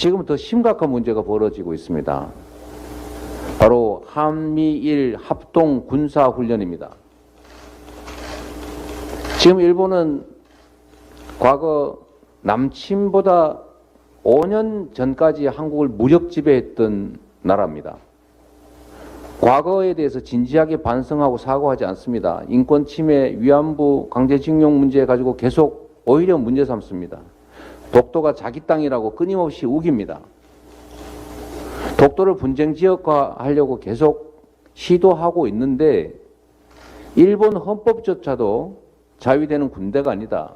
지금 더 심각한 문제가 벌어지고 있습니다. 바로 한미일 합동 군사훈련입니다. 지금 일본은 과거 남침보다 5년 전까지 한국을 무력 지배했던 나라입니다. 과거에 대해서 진지하게 반성하고 사과하지 않습니다. 인권 침해, 위안부, 강제징용 문제 가지고 계속 오히려 문제 삼습니다. 독도가 자기 땅이라고 끊임없이 우깁니다. 독도를 분쟁 지역화하려고 계속 시도하고 있는데 일본 헌법조차도 자위되는 군대가 아니다.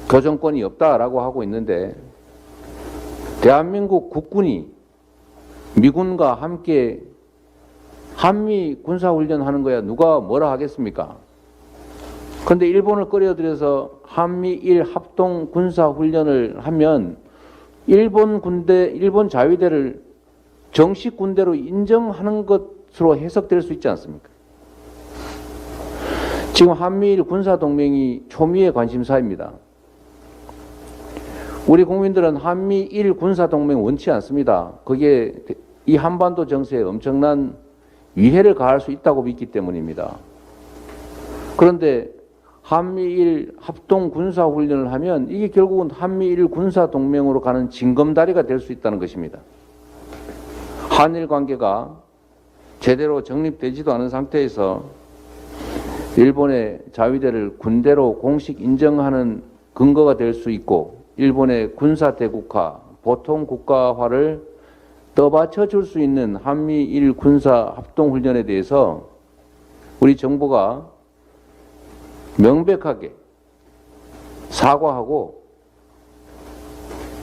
교정권이 없다라고 하고 있는데 대한민국 국군이 미군과 함께 한미 군사훈련 하는 거야 누가 뭐라 하겠습니까? 그런데 일본을 끌어들여서 한미일 합동 군사훈련을 하면 일본 군대, 일본 자위대를 정식 군대로 인정하는 것으로 해석될 수 있지 않습니까? 지금 한미일 군사동맹이 초미의 관심사입니다. 우리 국민들은 한미일 군사동맹 원치 않습니다. 그게 이 한반도 정세에 엄청난 위해를 가할 수 있다고 믿기 때문입니다. 그런데 한미일 합동 군사훈련을 하면 이게 결국은 한미일 군사동맹으로 가는 징검다리가 될 수 있다는 것입니다. 한일 관계가 제대로 정립되지도 않은 상태에서 일본의 자위대를 군대로 공식 인정하는 근거가 될 수 있고 일본의 군사대국화, 보통국가화를 떠받쳐 줄 수 있는 한미일 군사 합동훈련에 대해서 우리 정부가 명백하게 사과하고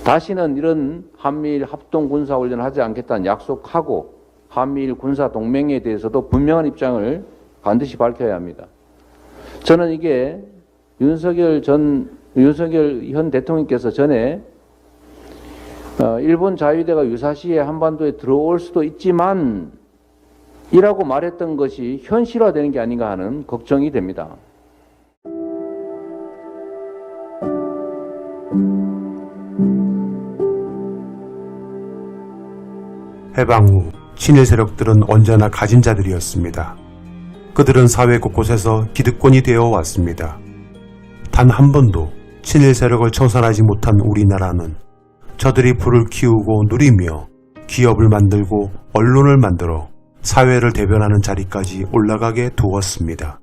다시는 이런 한미일 합동군사훈련을 하지 않겠다는 약속하고 한미일 군사동맹에 대해서도 분명한 입장을 반드시 밝혀야 합니다. 저는 이게 윤석열 현 대통령께서 전에 일본 자위대가 유사시에 한반도에 들어올 수도 있지만 이라고 말했던 것이 현실화되는 게 아닌가 하는 걱정이 됩니다. 해방 후 친일 세력들은 언제나 가진 자들이었습니다. 그들은 사회 곳곳에서 기득권이 되어 왔습니다. 단 한 번도 친일 세력을 청산하지 못한 우리나라는 저들이 불을 키우고 누리며 기업을 만들고 언론을 만들어 사회를 대변하는 자리까지 올라가게 두었습니다.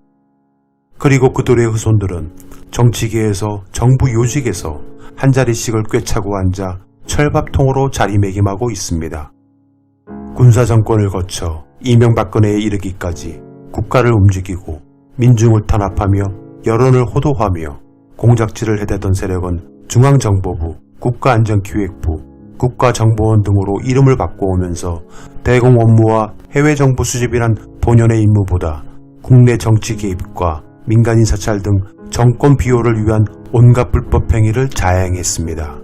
그리고 그들의 후손들은 정치계에서 정부 요직에서 한 자리씩을 꿰차고 앉아 철밥통으로 자리매김하고 있습니다. 군사정권을 거쳐 이명박근혜에 이르기까지 국가를 움직이고 민중을 탄압하며 여론을 호도하며 공작질을 해대던 세력은 중앙정보부, 국가안전기획부, 국가정보원 등으로 이름을 바꿔오면서 대공 업무와 해외정보 수집이란 본연의 임무보다 국내 정치 개입과 민간인 사찰 등 정권 비호를 위한 온갖 불법 행위를 자행했습니다.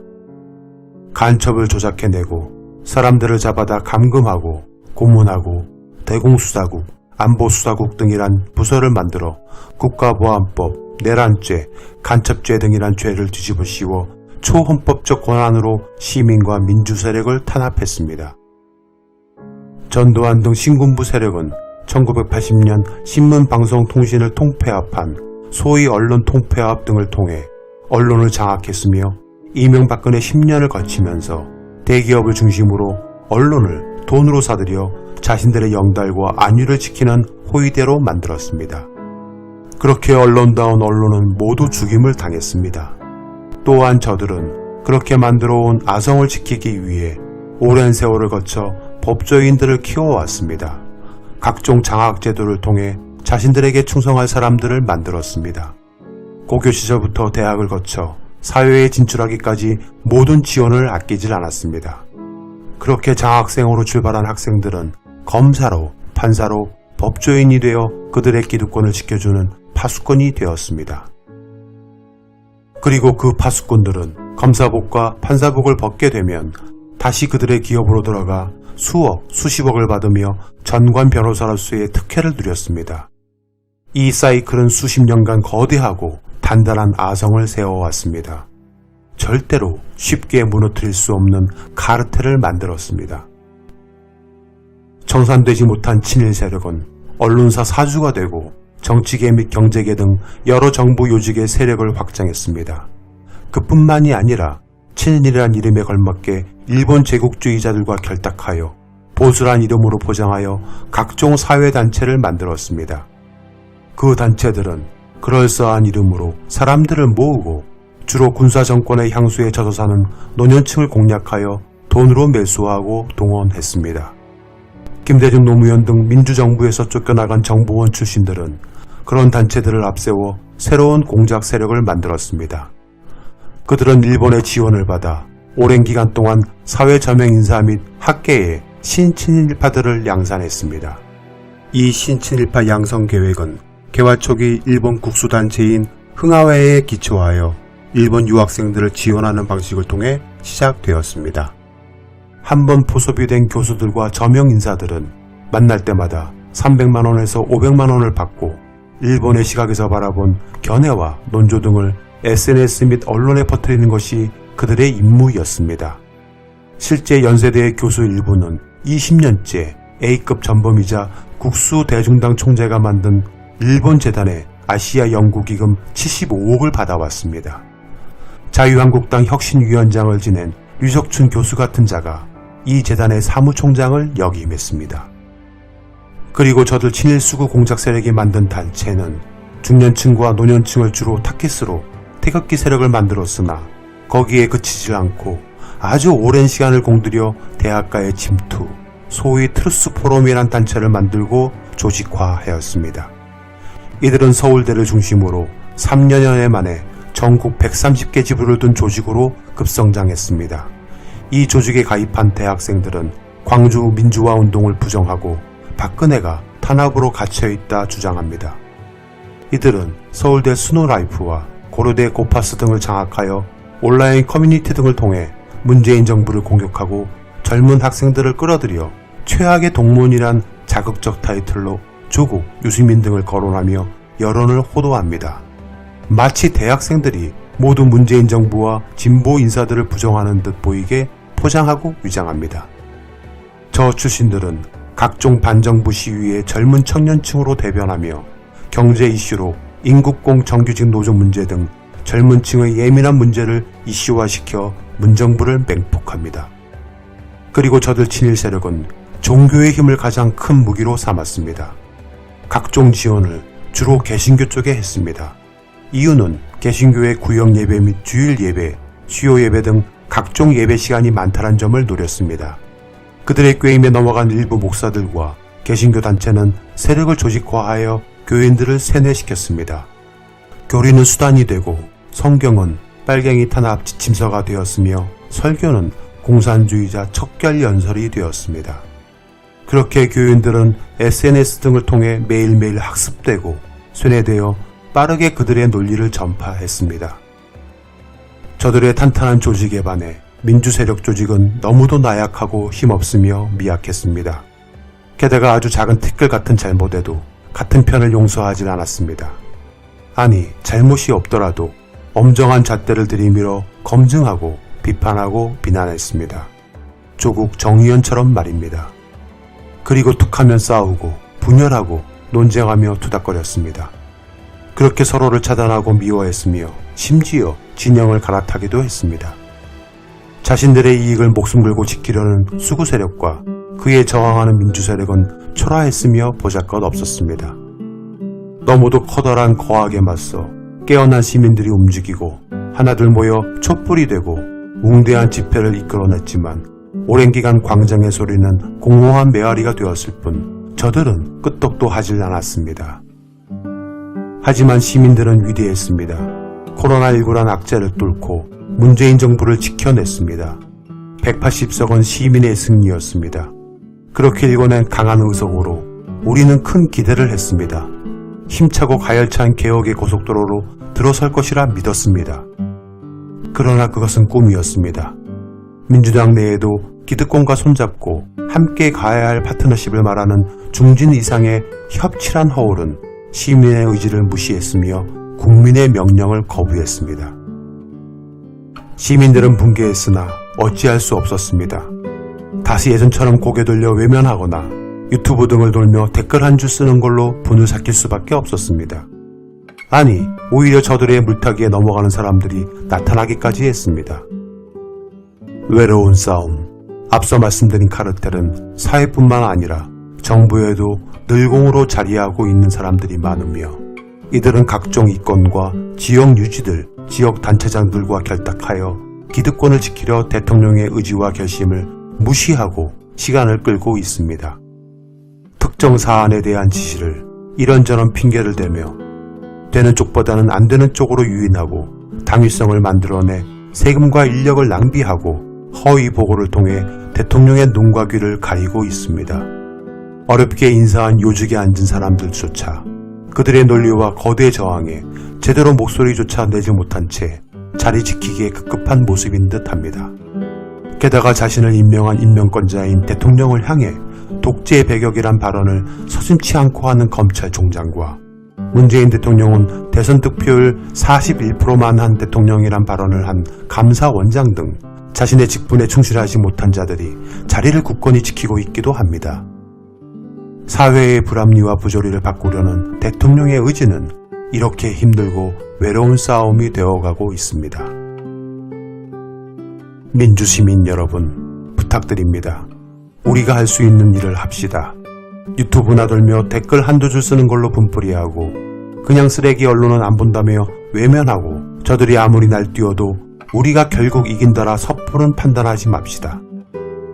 간첩을 조작해내고 사람들을 잡아다 감금하고 고문하고 대공수사국, 안보수사국 등이란 부서를 만들어 국가보안법, 내란죄, 간첩죄 등이란 죄를 뒤집어 씌워 초헌법적 권한으로 시민과 민주세력을 탄압했습니다. 전두환 등 신군부 세력은 1980년 신문방송통신을 통폐합한 소위 언론 통폐합 등을 통해 언론을 장악했으며 이명박근혜 10년을 거치면서 대기업을 중심으로 언론을 돈으로 사들여 자신들의 영달과 안위를 지키는 호위대로 만들었습니다. 그렇게 언론다운 언론은 모두 죽임을 당했습니다. 또한 저들은 그렇게 만들어온 아성을 지키기 위해 오랜 세월을 거쳐 법조인들을 키워왔습니다. 각종 장학제도를 통해 자신들에게 충성할 사람들을 만들었습니다. 고교 시절부터 대학을 거쳐 사회에 진출하기까지 모든 지원을 아끼질 않았습니다. 그렇게 장학생으로 출발한 학생들은 검사로, 판사로, 법조인이 되어 그들의 기득권을 지켜주는 파수꾼이 되었습니다. 그리고 그 파수꾼들은 검사복과 판사복을 벗게 되면 다시 그들의 기업으로 들어가 수억, 수십억을 받으며 전관 변호사로서의 특혜를 누렸습니다. 이 사이클은 수십 년간 거대하고 단단한 아성을 세워왔습니다. 절대로 쉽게 무너뜨릴 수 없는 카르텔을 만들었습니다. 청산되지 못한 친일 세력은 언론사 사주가 되고 정치계 및 경제계 등 여러 정부 요직의 세력을 확장했습니다. 그뿐만이 아니라 친일이란 이름에 걸맞게 일본 제국주의자들과 결탁하여 보수란 이름으로 포장하여 각종 사회단체를 만들었습니다. 그 단체들은 그럴싸한 이름으로 사람들을 모으고 주로 군사정권의 향수에 젖어 사는 노년층을 공략하여 돈으로 매수하고 동원했습니다. 김대중 노무현 등 민주정부에서 쫓겨나간 정보원 출신들은 그런 단체들을 앞세워 새로운 공작 세력을 만들었습니다. 그들은 일본의 지원을 받아 오랜 기간 동안 사회 저명 인사 및 학계에 신친일파들을 양산했습니다. 이 신친일파 양성 계획은 개화 초기 일본 국수단체인 흥하회에 기초하여 일본 유학생들을 지원하는 방식을 통해 시작되었습니다. 한번 포섭이 된 교수들과 저명 인사들은 만날 때마다 300만원에서 500만원을 받고 일본의 시각에서 바라본 견해와 논조 등을 SNS 및 언론에 퍼뜨리는 것이 그들의 임무였습니다. 실제 연세대의 교수 일부는 20년째 A급 전범이자 국수대중당 총재가 만든 일본 재단의 아시아 연구기금 75억을 받아왔습니다. 자유한국당 혁신위원장을 지낸 유석춘 교수 같은 자가 이 재단의 사무총장을 역임했습니다. 그리고 저들 친일 수구 공작 세력이 만든 단체는 중년층과 노년층을 주로 타깃으로 태극기 세력을 만들었으나 거기에 그치지 않고 아주 오랜 시간을 공들여 대학가의 침투, 소위 트루스 포럼이란 단체를 만들고 조직화하였습니다. 이들은 서울대를 중심으로 3년여 만에 전국 130개 지부를 둔 조직으로 급성장했습니다. 이 조직에 가입한 대학생들은 광주 민주화 운동을 부정하고 박근혜가 탄압으로 갇혀있다 주장합니다. 이들은 서울대 스노라이프와 고려대 고파스 등을 장악하여 온라인 커뮤니티 등을 통해 문재인 정부를 공격하고 젊은 학생들을 끌어들여 최악의 동문이란 자극적 타이틀로 조국, 유시민 등을 거론하며 여론을 호도합니다. 마치 대학생들이 모두 문재인 정부와 진보 인사들을 부정하는 듯 보이게 포장하고 위장합니다. 저 출신들은 각종 반정부 시위의 젊은 청년층으로 대변하며 경제 이슈로 인국공 정규직 노조 문제 등 젊은 층의 예민한 문제를 이슈화시켜 문정부를 맹폭합니다. 그리고 저들 친일 세력은 종교의 힘을 가장 큰 무기로 삼았습니다. 각종 지원을 주로 개신교 쪽에 했습니다. 이유는 개신교의 구역 예배 및 주일 예배, 수요 예배 등 각종 예배 시간이 많다는 점을 노렸습니다. 그들의 꾀임에 넘어간 일부 목사들과 개신교 단체는 세력을 조직화하여 교인들을 세뇌시켰습니다. 교리는 수단이 되고 성경은 빨갱이 탄압 지침서가 되었으며 설교는 공산주의자 척결 연설이 되었습니다. 그렇게 교인들은 SNS 등을 통해 매일매일 학습되고 세뇌되어 빠르게 그들의 논리를 전파했습니다. 저들의 탄탄한 조직에 반해 민주세력 조직은 너무도 나약하고 힘없으며 미약했습니다. 게다가 아주 작은 티끌 같은 잘못에도 같은 편을 용서하진 않았습니다. 아니, 잘못이 없더라도 엄정한 잣대를 들이밀어 검증하고 비판하고 비난했습니다. 조국 정의연처럼 말입니다. 그리고 툭하면 싸우고 분열하고 논쟁하며 투닥거렸습니다. 그렇게 서로를 차단하고 미워했으며 심지어 진영을 갈아타기도 했습니다. 자신들의 이익을 목숨 걸고 지키려는 수구 세력과 그에 저항하는 민주 세력은 초라했으며 보잘것 없었습니다. 너무도 커다란 거악에 맞서 깨어난 시민들이 움직이고 하나둘 모여 촛불이 되고 웅대한 집회를 이끌어냈지만 오랜 기간 광장의 소리는 공허한 메아리가 되었을 뿐 저들은 끄떡도 하질 않았습니다. 하지만 시민들은 위대했습니다. 코로나19란 악재를 뚫고 문재인 정부를 지켜냈습니다. 180석은 시민의 승리였습니다. 그렇게 일궈낸 강한 의석으로 우리는 큰 기대를 했습니다. 힘차고 가열찬 개혁의 고속도로로 들어설 것이라 믿었습니다. 그러나 그것은 꿈이었습니다. 민주당 내에도 기득권과 손잡고 함께 가야 할 파트너십을 말하는 중진 이상의 협치란 허울은 시민의 의지를 무시했으며 국민의 명령을 거부했습니다. 시민들은 붕괴했으나 어찌할 수 없었습니다. 다시 예전처럼 고개 돌려 외면하거나 유튜브 등을 돌며 댓글 한 줄 쓰는 걸로 분을 삭힐 수밖에 없었습니다. 아니, 오히려 저들의 물타기에 넘어가는 사람들이 나타나기까지 했습니다. 외로운 싸움. 앞서 말씀드린 카르텔은 사회뿐만 아니라 정부에도 늘공으로 자리하고 있는 사람들이 많으며 이들은 각종 이권과 지역 유지들, 지역 단체장들과 결탁하여 기득권을 지키려 대통령의 의지와 결심을 무시하고 시간을 끌고 있습니다. 특정 사안에 대한 지시를 이런저런 핑계를 대며 되는 쪽보다는 안 되는 쪽으로 유인하고 당위성을 만들어내 세금과 인력을 낭비하고 허위 보고를 통해 대통령의 눈과 귀를 가리고 있습니다. 어렵게 인사한 요직에 앉은 사람들조차 그들의 논리와 거대 저항에 제대로 목소리조차 내지 못한 채 자리 지키기에 급급한 모습인 듯합니다. 게다가 자신을 임명한 임명권자인 대통령을 향해 독재 배격이란 발언을 서슴치 않고 하는 검찰총장과 문재인 대통령은 대선 득표율 41%만 한 대통령이란 발언을 한 감사원장 등 자신의 직분에 충실하지 못한 자들이 자리를 굳건히 지키고 있기도 합니다. 사회의 불합리와 부조리를 바꾸려는 대통령의 의지는 이렇게 힘들고 외로운 싸움이 되어가고 있습니다. 민주시민 여러분, 부탁드립니다. 우리가 할 수 있는 일을 합시다. 유튜브나 돌며 댓글 한두 줄 쓰는 걸로 분풀이하고 그냥 쓰레기 언론은 안 본다며 외면하고 저들이 아무리 날뛰어도 우리가 결국 이긴다라 섣부른 판단하지 맙시다.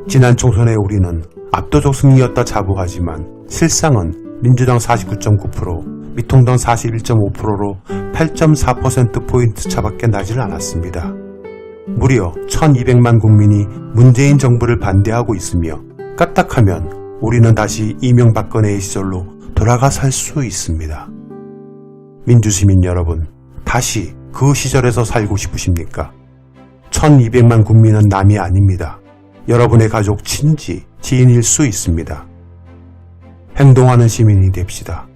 지난 총선에 우리는 압도적 승리였다 자부하지만 실상은 민주당 49.9%, 미통당 41.5%로 8.4%포인트 차밖에 나질 않았습니다. 무려 1200만 국민이 문재인 정부를 반대하고 있으며 까딱하면 우리는 다시 이명박근혜의 시절로 돌아가 살 수 있습니다. 민주시민 여러분, 다시 그 시절에서 살고 싶으십니까? 1200만 국민은 남이 아닙니다. 여러분의 가족, 친지, 지인일 수 있습니다. 행동하는 시민이 됩시다.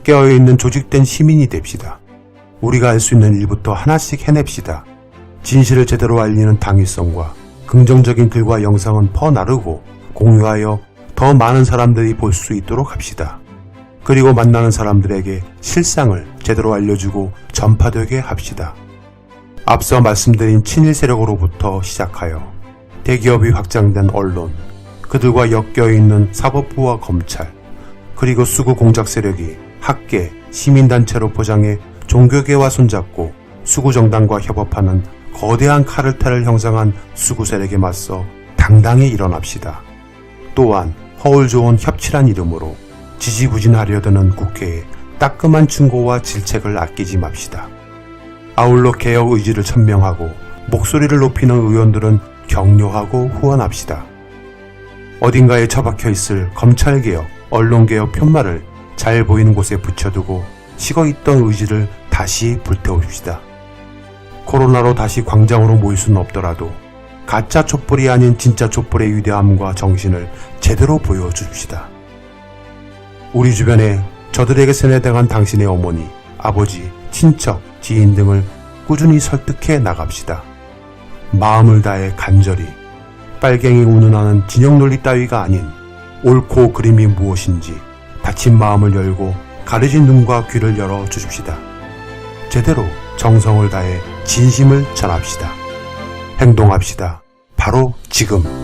깨어있는 조직된 시민이 됩시다. 우리가 할 수 있는 일부터 하나씩 해냅시다. 진실을 제대로 알리는 당위성과 긍정적인 글과 영상은 퍼나르고 공유하여 더 많은 사람들이 볼 수 있도록 합시다. 그리고 만나는 사람들에게 실상을 제대로 알려주고 전파되게 합시다. 앞서 말씀드린 친일 세력으로부터 시작하여 대기업이 확장된 언론, 그들과 엮여있는 사법부와 검찰, 그리고 수구 공작 세력이 학계, 시민단체로 포장해 종교계와 손잡고 수구정당과 협업하는 거대한 카르텔을 형성한 수구 세력에 맞서 당당히 일어납시다. 또한 허울 좋은 협치란 이름으로 지지부진하려 드는 국회에 따끔한 충고와 질책을 아끼지 맙시다. 아울러 개혁 의지를 천명하고 목소리를 높이는 의원들은 격려하고 후원합시다. 어딘가에 처박혀 있을 검찰개혁, 언론개혁 편말을 잘 보이는 곳에 붙여두고 식어있던 의지를 다시 불태웁시다. 코로나로 다시 광장으로 모일 수는 없더라도 가짜 촛불이 아닌 진짜 촛불의 위대함과 정신을 제대로 보여줍시다. 우리 주변에 저들에게 세뇌당한 당신의 어머니, 아버지, 친척, 지인 등을 꾸준히 설득해 나갑시다. 마음을 다해 간절히, 빨갱이 운운하는 진영 논리 따위가 아닌 옳고 그름이 무엇인지 닫힌 마음을 열고 가려진 눈과 귀를 열어 주십시다. 제대로 정성을 다해 진심을 전합시다. 행동합시다. 바로 지금.